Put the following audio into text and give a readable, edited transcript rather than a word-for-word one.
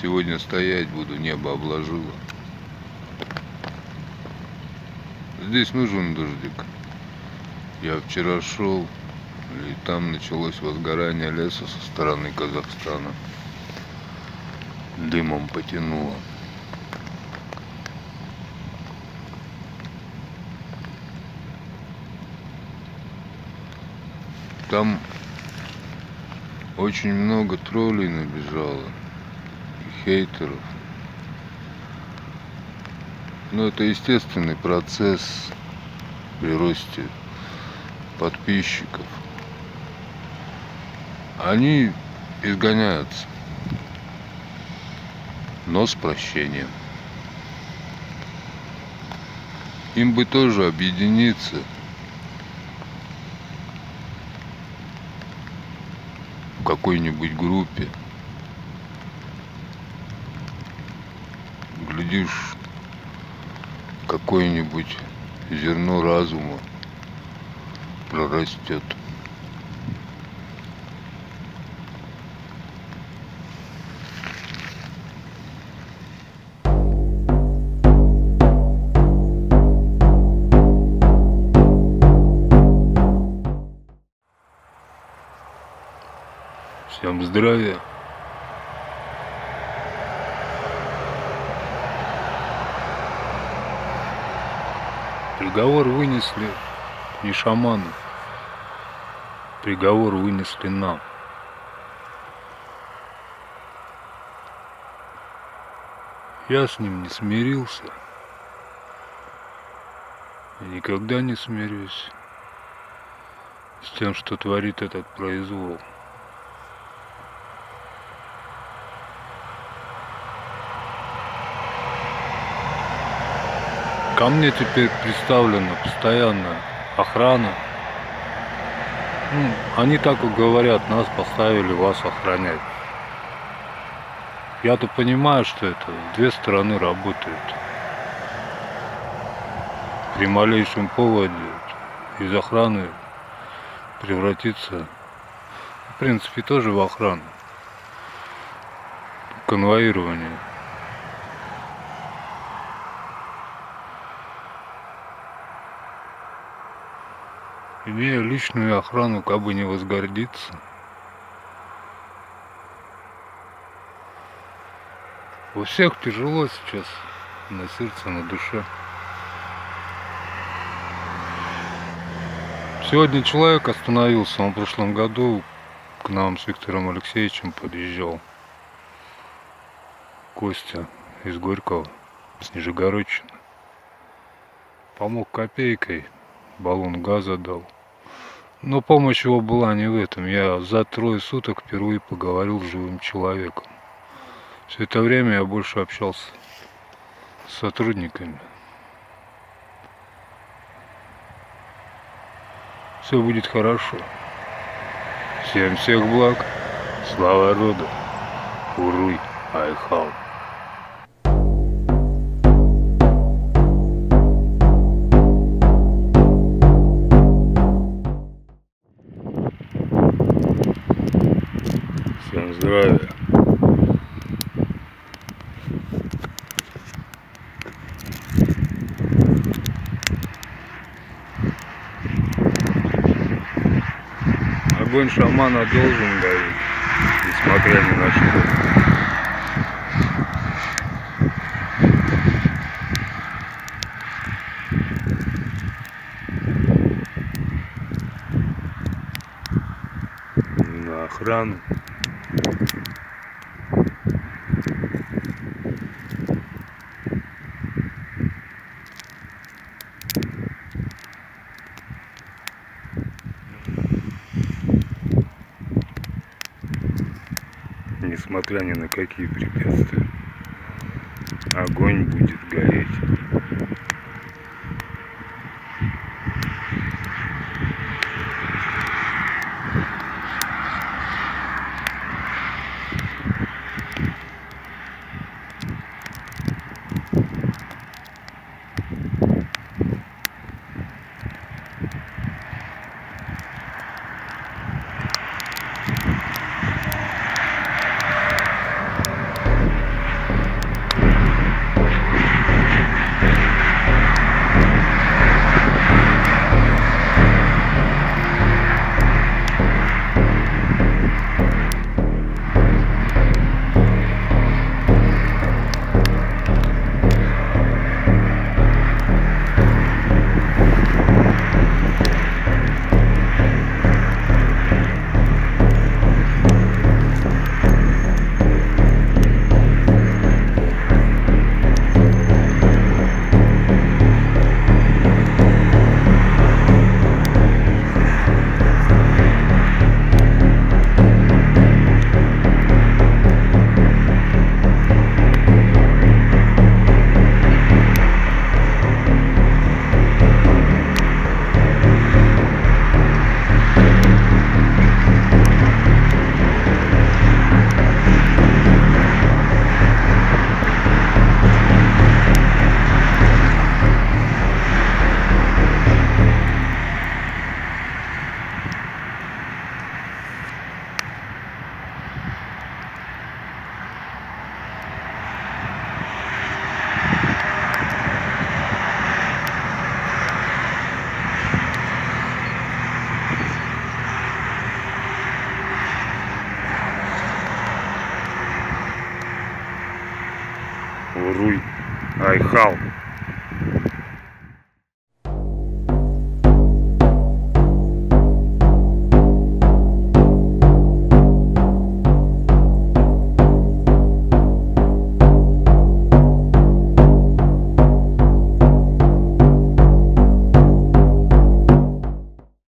Сегодня стоять буду, небо обложило. Здесь нужен дождик. Я вчера шел, и там началось возгорание леса со стороны Казахстана. Дымом потянуло. Там очень много троллей набежало и хейтеров. Но это естественный процесс при росте подписчиков. Они изгоняются, но с прощением. Им бы тоже объединиться в какой-нибудь группе. Глядишь, какое-нибудь зерно разума прорастет. Всем здравия. Приговор вынесли не шаманы. Приговор вынесли нам. Я с ним не смирился. И никогда не смирюсь с тем, что творит этот произвол. Ко мне теперь представлена постоянная охрана. Они так и говорят, нас поставили вас охранять. Я-то понимаю, что это две стороны работают. При малейшем поводе из охраны превратиться, в принципе, тоже в охрану. Конвоирование. Имея личную охрану, как бы не возгордиться. У всех тяжело сейчас на сердце, на душе. Сегодня человек остановился, он в прошлом году к нам с Виктором Алексеевичем подъезжал. Костя из Горького, с Нижегородчины. Помог копейкой, баллон газа дал. Но помощь его была не в этом. Я за 3 суток впервые поговорил с живым человеком. Все это время я больше общался с сотрудниками. Все будет хорошо. Всем всех благ. Слава роду. Уруй Айхал. Всем здравия. Огонь шамана должен гореть, несмотря ни на что. На охрану. Несмотря ни на какие препятствия, огонь будет гореть. бухал.